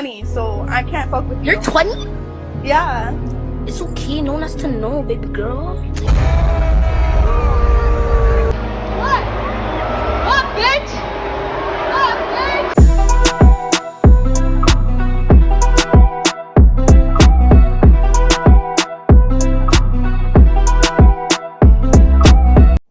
20, so I can't fuck with you. You're 20? Yeah. It's okay. No one has to know, baby girl. What? What, bitch? What, bitch?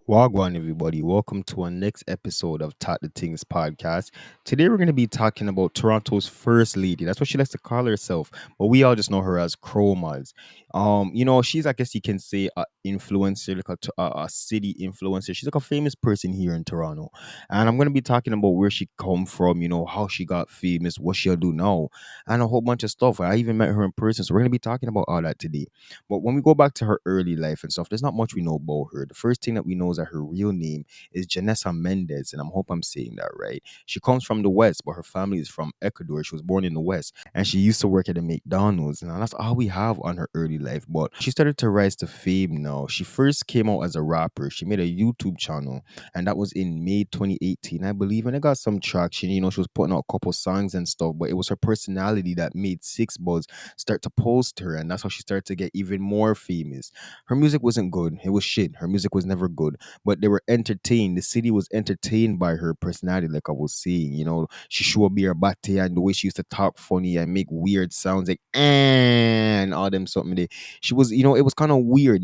Wagwan, everybody. Welcome to our next episode of Talk the Things podcast. Today, we're going to be talking about Toronto's first lady. That's what she likes to call herself, but we all just know her as Chromazz. She's, I guess you can say, a influencer, like a city influencer. She's like a famous person here in Toronto, and I'm going to be talking about where she come from. How she got famous, what she'll do now, and a whole bunch of stuff. I even met her in person, so we're going to be talking about all that today. But when we go back to her early life and stuff, there's not much we know about her. The first thing that we know is that her real name is Janessa Mendez, and I hope I'm saying that right. She comes from the West, but her family is from Ecuador. She was born in the West, and she used to work at a McDonald's, and that's all we have on her early life. But she started to rise to fame now. She first came out as a rapper. She made a YouTube channel, and that was in May 2018, I believe, and it got some traction. She was putting out a couple songs and stuff, but it was her personality that made Six Buzz start to post her, and that's how she started to get even more famous. Her music wasn't good, it was shit. Her music was never good, but they were entertained. The city was entertained by her personality, like I was saying. She show up her body and the way she used to talk funny and make weird sounds like and all them something they she was, it was kind of weird.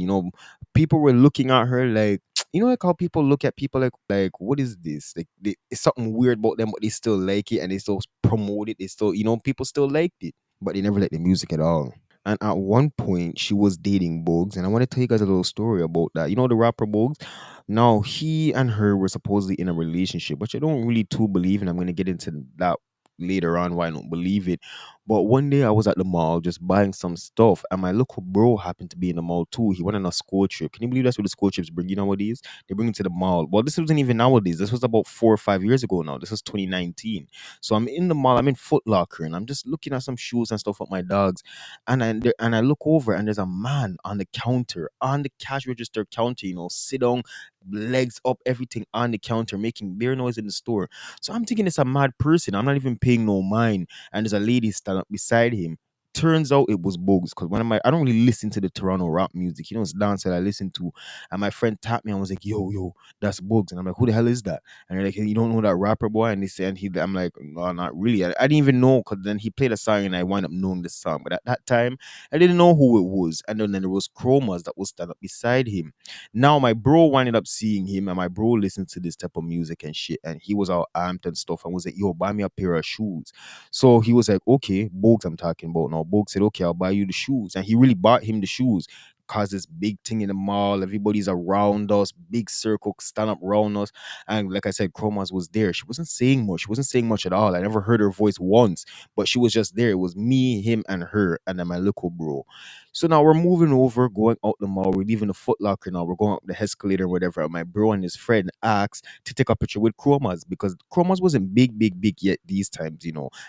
People were looking at her like like how people look at people like what is this? Like it's something weird about them, but they still like it and they still promote it. They still, people still liked it, but they never liked the music at all. And at one point, she was dating Bugs, and I want to tell you guys a little story about that. You know the rapper Bugs? Now, he and her were supposedly in a relationship, which I don't really too believe, and I'm going to get into that later on why I don't believe it. But one day I was at the mall just buying some stuff, and my local bro happened to be in the mall too. He went on a school trip. Can you believe that's what the school trips bring you nowadays? They bring you to the mall. Well, this wasn't even nowadays. This was about 4 or 5 years ago now. This was 2019. So I'm in the mall. I'm in Foot Locker, and I'm just looking at some shoes and stuff with my dogs. And I look over, and there's a man on the counter, on the cash register counter. Sit down, legs up, everything on the counter, making beer noise in the store. So I'm thinking it's a mad person. I'm not even paying no mind. And there's a lady standing up beside him. Turns out it was Bugs, because I don't really listen to the Toronto rap music. It's dance that I listen to. And my friend tapped me and was like, yo, that's Bugs. And I'm like, who the hell is that? And they're like, hey, you don't know that rapper boy? And they said, I'm like, no, not really. I didn't even know, because then he played a song and I wound up knowing the song. But at that time, I didn't know who it was. And then there was Chromazz that was stand up beside him. Now my bro winded up seeing him, and my bro listened to this type of music and shit, and he was all amped and stuff and was like, yo, buy me a pair of shoes. So he was like, okay, Bogues I'm talking about now. Bogues said, okay, I'll buy you the shoes. And he really bought him the shoes. Cause this big thing in the mall, everybody's around us, big circle stand up around us. And like I said, Chromazz was there. She wasn't saying much. She wasn't saying much at all. I never heard her voice once, but she was just there. It was me, him, and her, and then my local bro. So now we're moving over, going out the mall. We're leaving the Foot Locker now. We're going up the escalator, or whatever. And my bro and his friend asked to take a picture with Chromazz, because Chromazz wasn't big yet these times.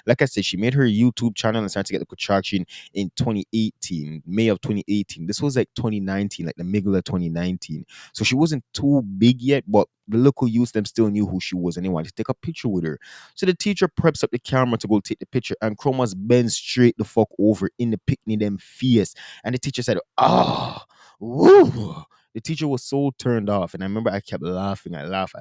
Like I said, she made her YouTube channel and started to get the traction in 2018, May of 2018. This was like 2019, like the middle of 2019. So she wasn't too big yet, but the local youth them still knew who she was and they wanted to take a picture with her. So the teacher preps up the camera to go take the picture, and Chromazz bends straight the fuck over in the picnic them face. And the teacher said, woo. The teacher was so turned off. And I remember I kept laughing. I laughed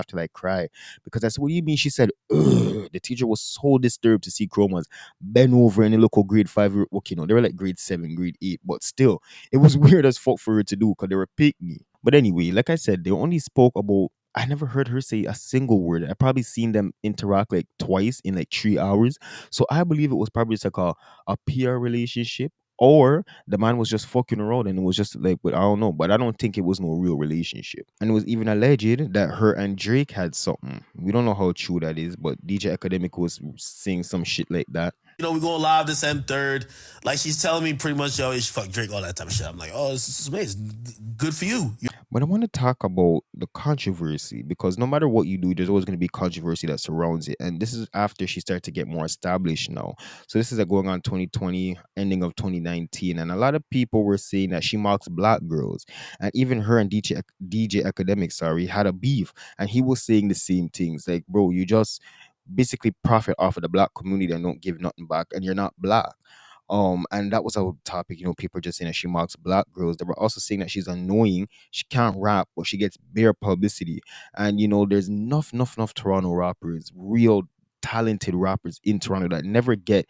till I cry. Because I said, what do you mean? She said, ugh. The teacher was so disturbed to see Chromazz bend over in a local grade 5. Okay, no, they were like grade 7, grade 8. But still, it was weird as fuck for her to do, because they were picnic. But anyway, like I said, they only spoke about, I never heard her say a single word. I probably seen them interact like twice in like 3 hours. So I believe it was probably just like a peer relationship, or the man was just fucking around and it was just like, but I don't know. But I don't think it was no real relationship. And it was even alleged that her and Drake had something. We don't know how true that is, but DJ Academic was saying some shit like that. We go live this M3rd. Like, she's telling me pretty much, yo, you should fuck Drake, all that type of shit. I'm like, oh, this is amazing. Good for you. But I want to talk about the controversy, because no matter what you do, there's always going to be controversy that surrounds it. And this is after she started to get more established now. So this is like going on 2020, ending of 2019. And a lot of people were saying that she mocks black girls. And even her and DJ Academic, sorry, had a beef. And he was saying the same things. Like, bro, you just basically profit off of the black community and don't give nothing back, and you're not black. And that was a topic, people just saying that she mocks black girls. They were also saying that she's annoying, she can't rap, but she gets bare publicity. And there's enough Toronto rappers, real talented rappers in Toronto that never get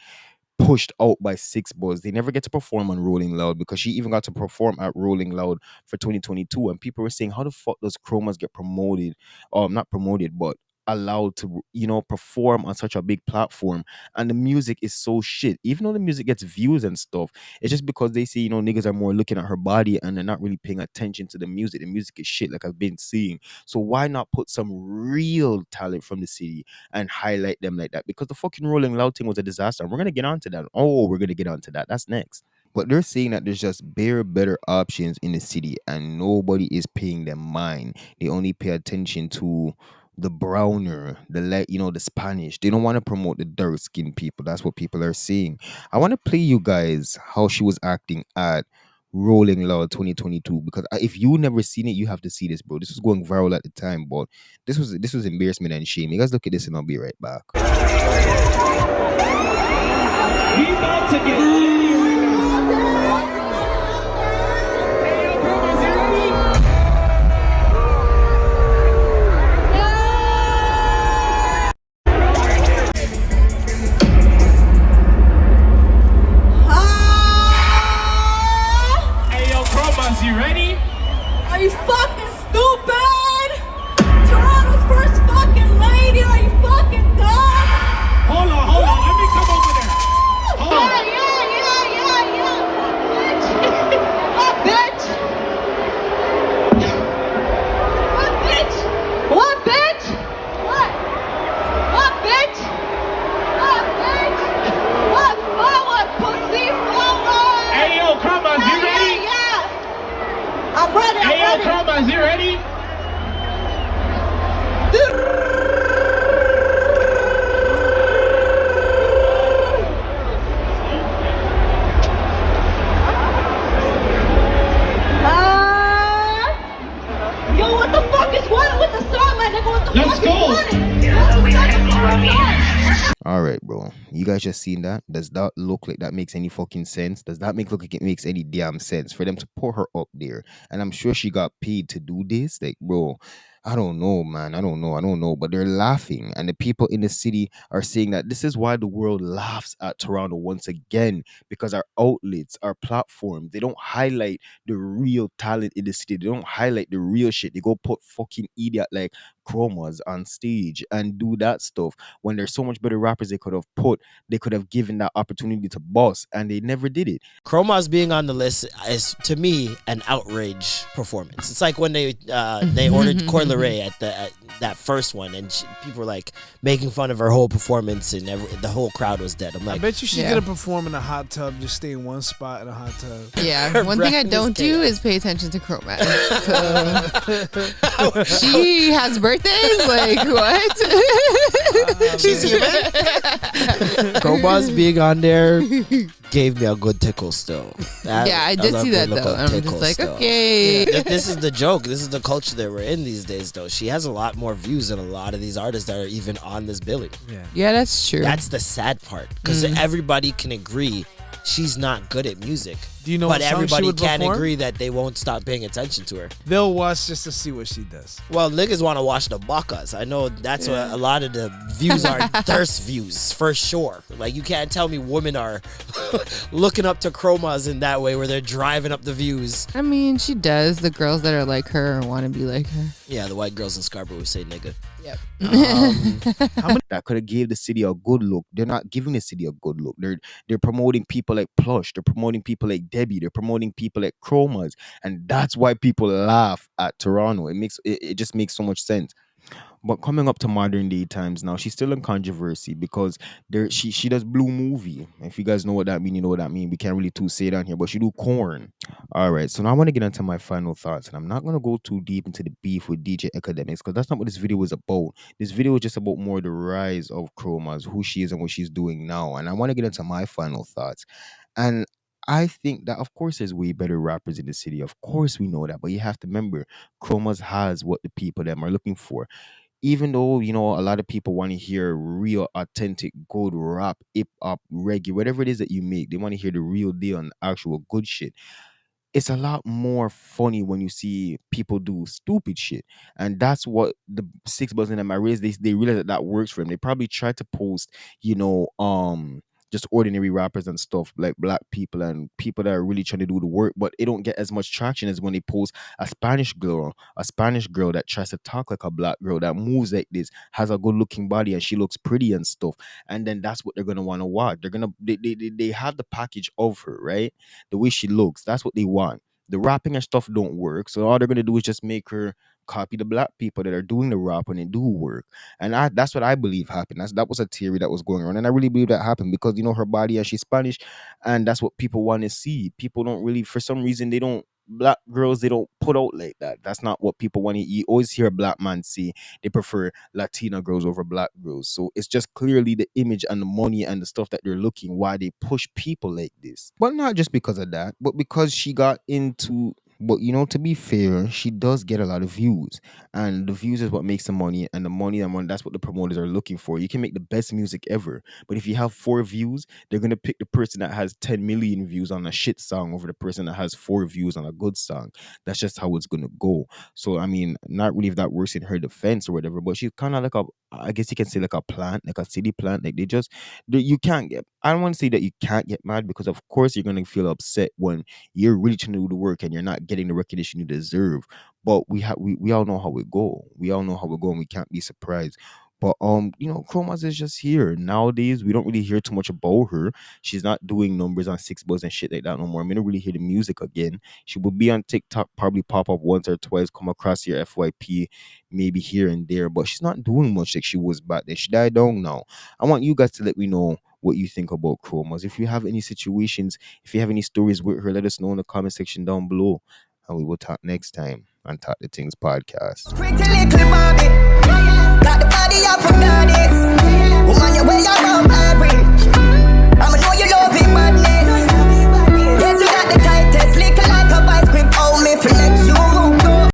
pushed out by Six Boys. They never get to perform on Rolling Loud, because she even got to perform at Rolling Loud for 2022. And people were saying, how the fuck does Chromazz get promoted? Not promoted, but allowed to, perform on such a big platform, and the music is so shit. Even though the music gets views and stuff, it's just because they say, niggas are more looking at her body and they're not really paying attention to the music. The music is shit, like I've been seeing. So why not put some real talent from the city and highlight them like that? Because the fucking Rolling Loud thing was a disaster. And we're gonna get onto that. Oh, we're gonna get onto that. That's next. But they're saying that there's just bare better options in the city and nobody is paying them mind. They only pay attention to the browner, the Spanish. They don't want to promote the dark skinned people. That's what people are saying. I want to play you guys how she was acting at Rolling Loud 2022, because if you never seen it, you have to see this, bro. This was going viral at the time, but this was embarrassment and shame. You guys look at this and I'll be right back. We about to get Hey, yo, Chromazz, you ready? Are you fucking stupid? Toronto's first fucking lady, are you fucking dumb? Hold on, let me come over there. Hold on. What, bitch? What? What, bitch? What, bitch? What, forward, pussy, forward! Hey, yo, Chromazz, you ready? Yeah. I'm ready, Hey, yo, I'm ready. Chromazz, you ready? Yo, what the fuck is one with the song, my nigga? What the Let's fuck go. is one? All right, bro. You guys just seen that? Does that look like that makes any fucking sense? Does that look like it makes any damn sense for them to put her up there? And I'm sure she got paid to do this. Like, bro, I don't know, man. I don't know. But they're laughing. And the people in the city are saying that this is why the world laughs at Toronto once again. Because our outlets, our platforms, they don't highlight the real talent in the city. They don't highlight the real shit. They go put fucking idiot like Chromazz on stage and do that stuff when there's so much better rappers they could have given that opportunity to boss, and they never did it. Chromazz being on the list is, to me, an outrage performance. It's like when they ordered Coi Leray at that first one, and people were like making fun of her whole performance, and the whole crowd was dead. I'm I like, bet you she's Yeah. gonna perform in a hot tub, just stay in one spot in a hot tub. Yeah, one thing I Brand don't is do is pay attention to Chromazz. So she has birthdays. Like what? she's human. Chromazz being on there gave me a good tickle still. Yeah, I did love see good that look though. of I'm tickle just like, still. okay. This is the joke. This is the culture that we're in these days, though. She has a lot more views than a lot of these artists that are even on this billing. Yeah, that's true. That's the sad part, because everybody can agree she's not good at music. Do you know But what song she everybody would can perform? agree that they won't stop paying attention to her. They'll watch just to see what she does. Well, niggas want to watch the bakas. I know that's what a lot of the views are. Thirst views, for sure. Like, you can't tell me women are looking up to Chromazz in that way, where they're driving up the views. I mean, she does. The girls that are like her want to be like her. Yeah, the white girls in Scarborough who say nigga. Yep. That could have gave the city a good look. They're not giving the city a good look. They're promoting people like Plush. They're promoting people like Debbie. They're promoting people like Chromazz, and that's why people laugh at Toronto. It just makes so much sense. But coming up to modern day times now, she's still in controversy because she does Blue Movie. If you guys know what that means, you know what that means. We can't really say it on here, but she do Corn. All right, so now I want to get into my final thoughts, and I'm not going to go too deep into the beef with DJ Academics, because that's not what this video was about. This video is just about more the rise of Chromazz, who she is and what she's doing now. And I want to get into my final thoughts. And I think that, of course, there's way better rappers in the city. Of course, we know that. But you have to remember, Chromazz has what the people them are looking for. even though a lot of people want to hear real, authentic, good rap, hip hop, reggae, whatever it is that you make, they want to hear the real deal and actual good shit. It's a lot more funny when you see people do stupid shit. And that's what the six buzzing in my race, they realize that that works for them. They probably try to post, just ordinary rappers and stuff, like black people and people that are really trying to do the work, but it don't get as much traction as when they post a Spanish girl that tries to talk like a black girl, that moves like this, has a good looking body, and she looks pretty and stuff. And then that's what they're gonna want to watch. They have the package of her, right? The way she looks, that's what they want. The rapping and stuff don't work, so all they're gonna do is just make her copy the black people that are doing the rap and they do work. And that's what I believe happened. That was a theory that was going on, and I really believe that happened because her body, and she's Spanish, and that's what people want to see. People don't really, for some reason, they don't. Black girls, they don't put out like that. That's not what people want to. You always hear a black man say they prefer Latina girls over black girls. So it's just clearly the image and the money and the stuff that they're looking why they push people like this. But not just because of that, but because she got into. But to be fair, she does get a lot of views, and the views is what makes the money, and the money and money, that's what the promoters are looking for. You can make the best music ever, but if you have 4 views, they're gonna pick the person that has 10 million views on a shit song over the person that has 4 views on a good song. That's just how it's gonna go. So I mean, not really if that works in her defense or whatever, but she's kind of like I guess you can say like a plant, like a city plant. Like you can't get. I don't want to say that you can't get mad, because of course you're gonna feel upset when you're really trying to do the work and you're not getting the recognition you deserve. But we all know how it go. We all know how it go, and we can't be surprised. But Chromazz is just here. Nowadays, we don't really hear too much about her. She's not doing numbers on Six Buzz and shit like that no more. I mean, I don't really hear the music again. She will be on TikTok, probably pop up once or twice, come across your FYP, maybe here and there. But she's not doing much like she was back then. She died down now. I want you guys to let me know what you think about Chromazz. If you have any situations, if you have any stories with her, let us know in the comment section down below. And we will talk next time on Talk the Things podcast. Pretty little Barbie.